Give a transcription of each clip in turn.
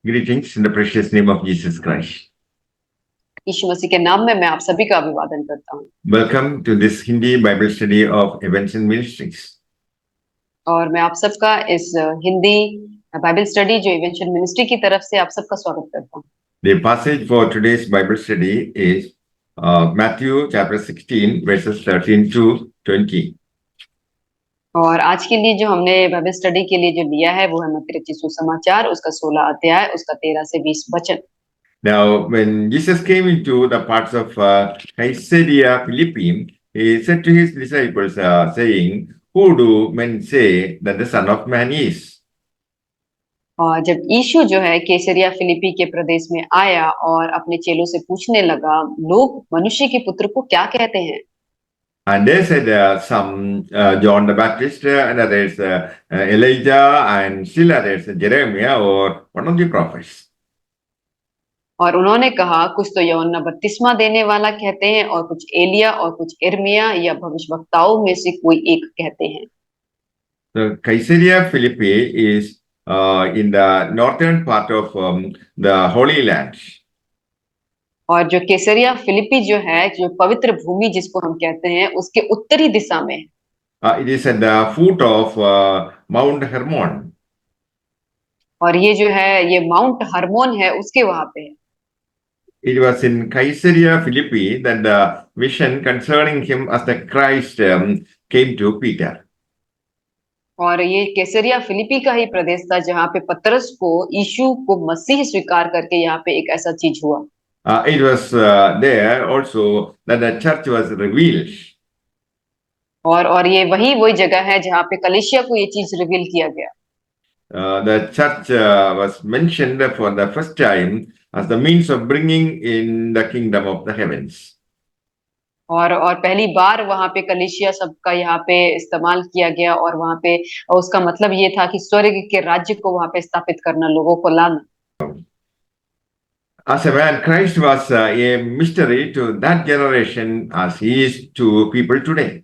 Greetings in the precious name of Jesus Christ. यीशु मसीह के नाम में मैं आप सभी का अभिवादन करता हूँ Welcome to this Hindi Bible study of Events and Ministries. और मैं आप सबका इस हिंदी बाइबल स्टडी जो इवेंशन मिनिस्ट्री की तरफ से आप सबका स्वागत करता हूँ। The passage for today's Bible study is Matthew chapter 16 verses 13 to 20. और आज के लिए जो हमने बाइबल स्टडी के लिए जो लिया है वो है मत्ती रचित सुसमाचार उसका 16 अध्याय उसका 13 से 20 वचन। Now, when Jesus came into the parts of Caesarea Philippi, he said to his disciples, saying, "Who do men say that the Son of Man is?" और जब यीशु जो है कैसरिया फिलिपी के प्रदेश में आया और अपने चेलों से पूछने लगा, लोग मनुष्य के पुत्र को क्या कहते हैं? And they said some John the Baptist, and others Elijah, and still others Jeremiah or one of the prophets. और उन्होंने कहा कुछ तो यूहन्ना बपतिस्मा देने वाला कहते हैं और कुछ एलिया और कुछ इर्मिया या भविष्यवक्ताओं में से कोई एक कहते हैं। So Caesarea Philippi is in the northern part of the Holy Land. और जो कैसरिया फिलिपी जो है जो पवित्र भूमि जिसको हम कहते हैं उसके उत्तरी दिशा में It is at the foot of Mount Hermon. और ये जो है ये माउंट हरमोन है उसके वहां पे है। It was in Caesarea Philippi that the vision concerning him as the Christ came to Peter. और ये कैसरिया फिलिपी का ही प्रदेश था जहाँ पे पतरस को यीशु को मसीह स्वीकार करके यहाँ पे एक ऐसा चीज हुआ। It was there also that the church was revealed. और ये वही जगह है जहाँ पे कलीसिया को ये चीज रिवील किया गया। The church was mentioned for the first time as the means of bringing in the kingdom of the heavens. और पहली बार वहां पे कलीसिया सबका यहाँ पे इस्तेमाल किया गया और वहां पे उसका मतलब ये था कि स्वर्ग के राज्य को वहां पे स्थापित करना, लोगों को लाना। As a man, Christ was a mystery to that generation as he is to people today.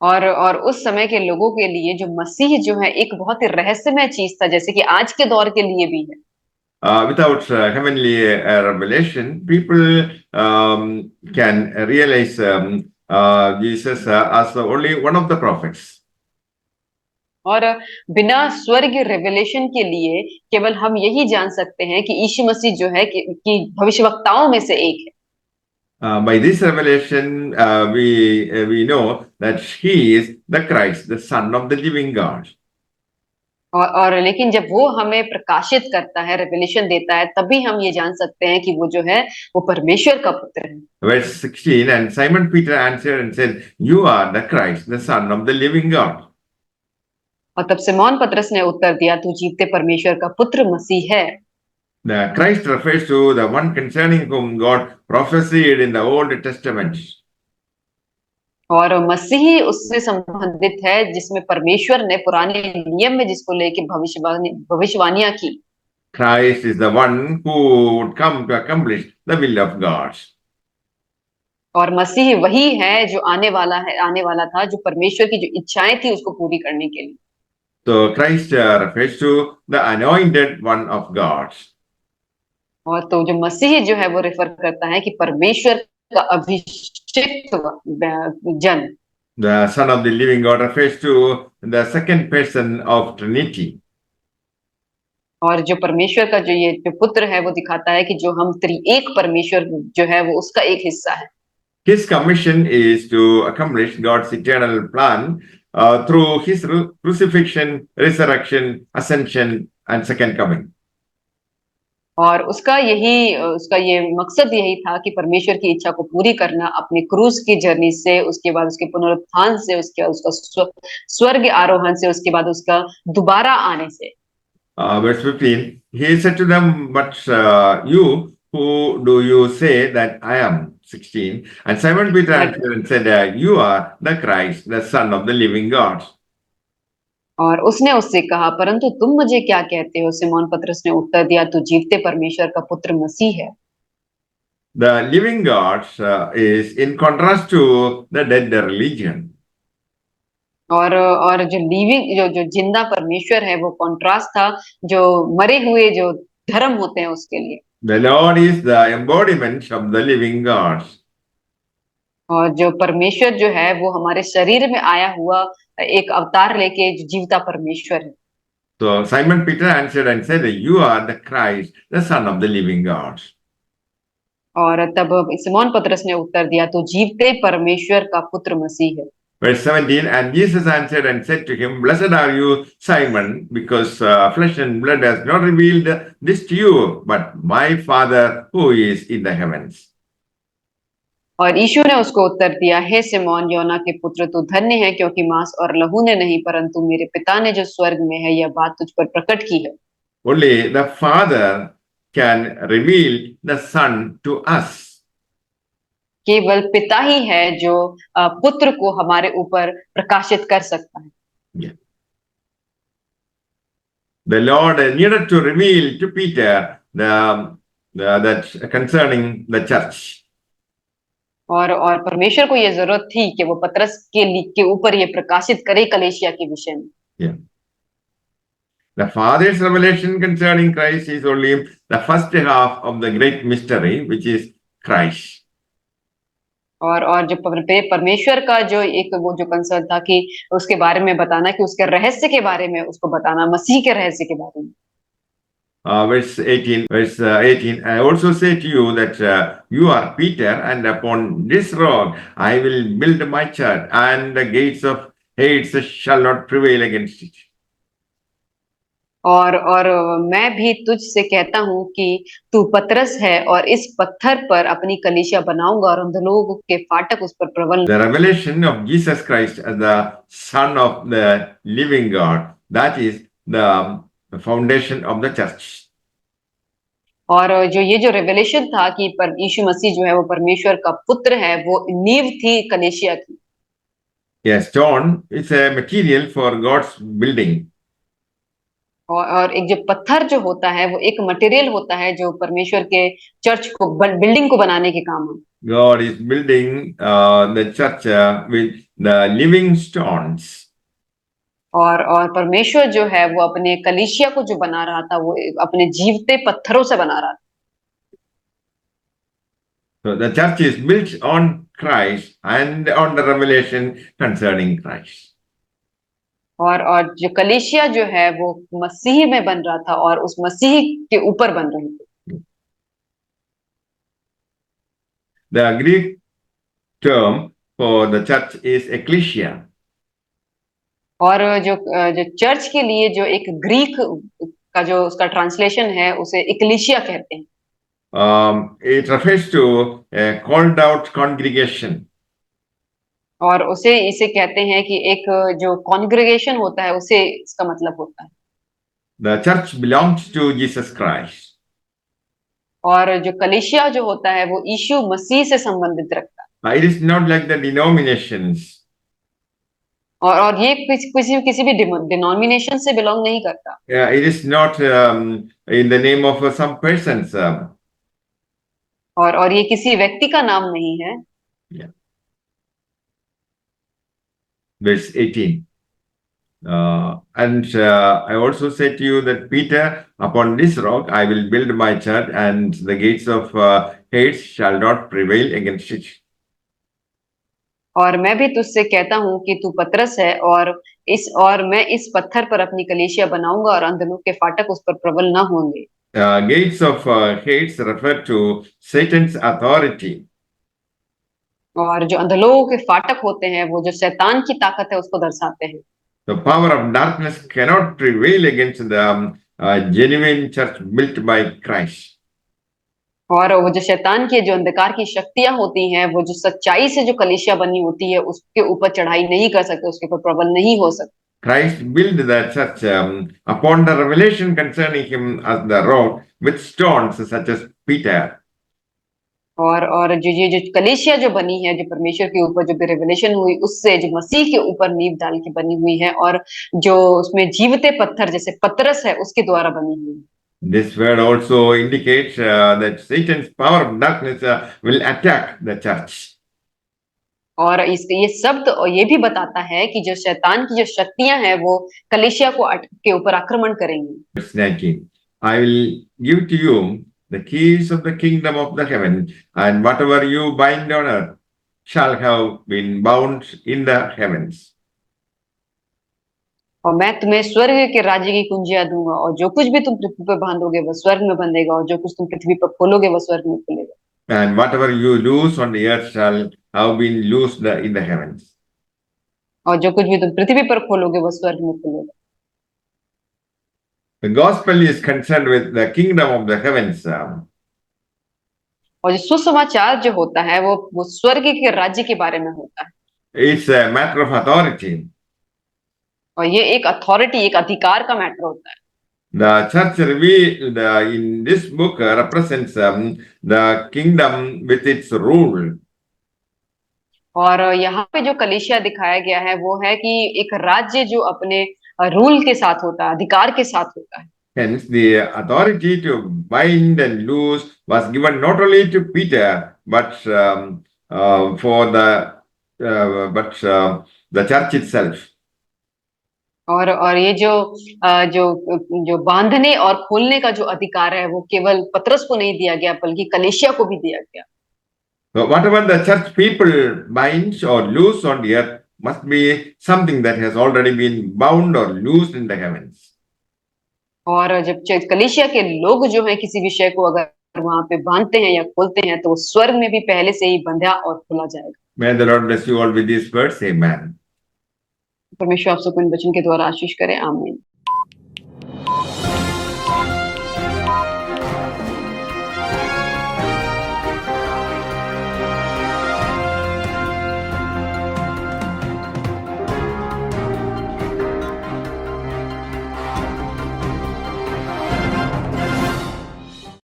और उस समय के लोगों के लिए जो मसीह जो है एक बहुत ही रहस्यमय चीज था जैसे कि आज के दौर के लिए भी है। Without heavenly revelation, people can realize Jesus as only one of the prophets. और बिना स्वर्ग रेवलेशन के लिए केवल हम यही जान सकते हैं कि यीशु मसीह जो है कि भविष्यवक्ताओं में से एक है। By this revelation, we know that he is the Christ, the Son of the living God. और लेकिन जब वो हमें प्रकाशित करता है, रेवलेशन देता है, तभी हम ये जान सकते हैं कि वो जो है वो परमेश्वर का पुत्र है। Verse 16, and Simon Peter answered and said, "You are the Christ, the Son of the living God." और तब सिमोन पतरस ने उत्तर दिया, तू जीवते परमेश्वर का पुत्र मसीह है। The Christ refers to the one concerning whom God prophesied in the Old Testament. और मसीह उससे संबंधित है जिसमें परमेश्वर ने पुराने नियम में जिसको लेके भविष्यवाणियां की। Christ is the one who would come to accomplish the will of God. और मसीह वही है जो आने वाला था जो परमेश्वर की जो इच्छाएं थी उसको पूरी करने के लिए। So Christ refers to the anointed one of God. और तो जो मसीह जो है वो रेफर करता है कि परमेश्वर का अभिषिक्त जन। The Son of the living God refers to the second person of Trinity. और जो परमेश्वर का जो जो पुत्र है वो दिखाता है कि जो हम त्रिएक परमेश्वर जो है वो उसका एक हिस्सा है। His commission is to accomplish God's eternal plan through his crucifixion, resurrection, ascension, and second coming. और उसका ये मकसद यही था कि परमेश्वर की इच्छा को पूरी करना अपने क्रूस की जर्नी से, उसके बाद उसके पुनरुत्थान से, उसका स्वर्ग आरोहण से, उसके बाद उसका दोबारा आने से। Verse 15, he said to them, "But you, who do you say that I am?" 16, and Simon Peter answered and said, "You are the Christ, the Son of the living God." और उसने उससे कहा, परंतु तुम मुझे क्या कहते हो? सिमोन पतरस ने उत्तर दिया, तू जीवते परमेश्वर का पुत्र मसीह है। The living God is in contrast to the dead religion. और जो लिविंग जो जिंदा परमेश्वर है वो कॉन्ट्रास्ट था जो मरे हुए जो धर्म होते हैं उसके लिए। The Lord is the embodiment of the living God. और जो परमेश्वर जो है वो हमारे शरीर में आया हुआ एक अवतार लेके जो जीवता परमेश्वर है। So Simon Peter answered and said, "You are the Christ, the Son of the living God." और तब सिमोन पतरस ने उत्तर दिया, तो जीवते परमेश्वर का पुत्र मसीह है। Verse 17, and Jesus answered and said to him, "Blessed are you, Simon, because flesh and blood has not revealed this to you, but my Father who is in the heavens." और यीशु ने उसको उत्तर दिया, हे सिमोन योना के पुत्र, तू धन्य है, क्योंकि मांस और लहू ने नहीं परंतु मेरे पिता ने जो स्वर्ग में है यह बात तुझ पर प्रकट की है। Only the Father can reveal the Son to us. केवल पिता ही है जो पुत्र को हमारे ऊपर प्रकाशित कर सकता है। Yeah. The Lord needed to reveal to Peter that concerning the church. और परमेश्वर को ये जरूरत थी कि वो पतरस के ऊपर ये प्रकाशित करे कलेशिया के विषय में। Yeah. The Father's revelation concerning Christ is only the first half of the great mystery, which is Christ. और जो परमेश्वर का जो एक वो जो कंसर्न था कि उसके बारे में बताना, कि उसके रहस्य के बारे में उसको बताना, मसीह के रहस्य के बारे में। Verse 18, I also say to you that you are Peter, and upon this rock I will build my church, and the gates of Hades shall not prevail against it. और मैं भी तुझसे कहता हूँ कि तू पतरस है और इस पत्थर पर अपनी कलीसिया बनाऊंगा और अंधलोक के फाटक उस पर प्रबल। The revelation of Jesus Christ as the Son of the living God, that is the foundation of the church. और जो ये जो रेवलेशन था कि पर यीशु मसीह जो है वो परमेश्वर का पुत्र है, वो नींव थी कलीसिया की। Yes, stone is a material for God's building. और एक जो पत्थर जो होता है वो एक मटेरियल होता है जो परमेश्वर के चर्च को बिल्डिंग को बनाने के काम है। God is building the church with the living stones. और परमेश्वर जो है वो अपने कलीसिया को जो बना रहा था वो अपने जीवते पत्थरों से बना रहा था। So the church is built on Christ and on the revelation concerning Christ. और जो कलीसिया जो है वो मसीह में बन रहा था और उस मसीह के ऊपर बन रही थी। The Greek term for the church is ecclesia. और जो चर्च के लिए जो एक ग्रीक का जो उसका ट्रांसलेशन है उसे इक्लिशिया कहते हैं। It refers to a called out congregation. और उसे इसे कहते हैं कि एक जो कॉन्ग्रेगेशन होता है उसे इसका मतलब होता है। The church belongs to Jesus Christ. और जो कलीसिया जो होता है वो यीशु मसीह से संबंधित रखता है। It is not like the denominations. और ये किसी भी डिनोमिनेशन से बिलोंग नहीं करता। It is not in the name of some persons. और ये किसी व्यक्ति का नाम नहीं है। Yeah. Verse 18. And I also say to you that Peter, upon this rock I will build my church, and the gates of Hades shall not prevail against it. और मैं भी तुझसे कहता हूँ कि तू पतरस है और मैं इस पत्थर पर अपनी कलीसिया बनाऊंगा और अंधलोक के फाटक उस पर प्रबल न होंगे। Gates of Hades refer to Satan's authority. और जो अंधलोक के फाटक होते हैं वो जो शैतान की ताकत है उसको दर्शाते हैं। The power of darkness cannot prevail against the genuine church built by Christ. और वो जो शैतान की जो अंधकार की शक्तियां होती हैं वो जो सच्चाई से जो कलीसिया बनी होती है उसके ऊपर चढ़ाई नहीं कर सकते, उसके ऊपर प्रबल नहीं हो सकते। Christ built the church upon the revelation concerning him as the rock with stones such as Peter. और जो ये जो कलीसिया जो बनी है जो परमेश्वर के ऊपर जो रेवलेशन हुई उससे जो मसीह के ऊपर नींव डाल के बनी हुई है और जो उसमें जीवते पत्थर जैसे पतरस है उसके द्वारा बनी हुई है। This word also indicates that Satan's power of darkness will attack the church. और ये शब्द और ये भी बताता है कि जो शैतान की जो शक्तियां हैं वो कलीसिया के ऊपर आक्रमण करेंगी। Verse 19. I will give to you the keys of the kingdom of the heaven, and whatever you bind on earth shall have been bound in the heavens. और मैं तुम्हें स्वर्ग के राज्य की कुंजियां दूंगा, और जो कुछ भी तुम पृथ्वी पर बांधोगे वह स्वर्ग में बंधेगा, और जो कुछ तुम पृथ्वी पर खोलोगे वह स्वर्ग में खुलेगा। And whatever you loose on the earth shall have been loosed in the heavens. और जो कुछ भी तुम पृथ्वी पर खोलोगे वह स्वर्ग में खुलेगा। The gospel is concerned with the kingdom of the heavens. और जो सुसमाचार जो होता है वो स्वर्ग के राज्य के बारे में होता है। It's a matter of authority. और ये एक अथॉरिटी, एक अधिकार का मैटर होता है। The church revealed in this book represents the kingdom with its rule. और यहाँ पे जो कलीसिया दिखाया गया है वो है कि एक राज्य जो अपने रूल के साथ होता है, अधिकार के साथ होता है। Hence, the authority to bind and loose was given not only to Peter, but for the church itself. और ये जो बांधने और खोलने का जो अधिकार है वो केवल पतरस को नहीं दिया गया बल्कि कलीसिया को भी दिया गया। So whatever the church people binds or loose on the earth must be something that has already been bound or loosed in the heavens. और जब कलीसिया के लोग जो है किसी विषय को अगर वहां पे बांधते हैं या खोलते हैं तो वो स्वर्ग में भी पहले से ही बंधा और खुला जाएगा। May the Lord bless you all with these words. Amen. परमेश्वर आप सबको इन वचन के द्वारा आशीष करे। आमीन।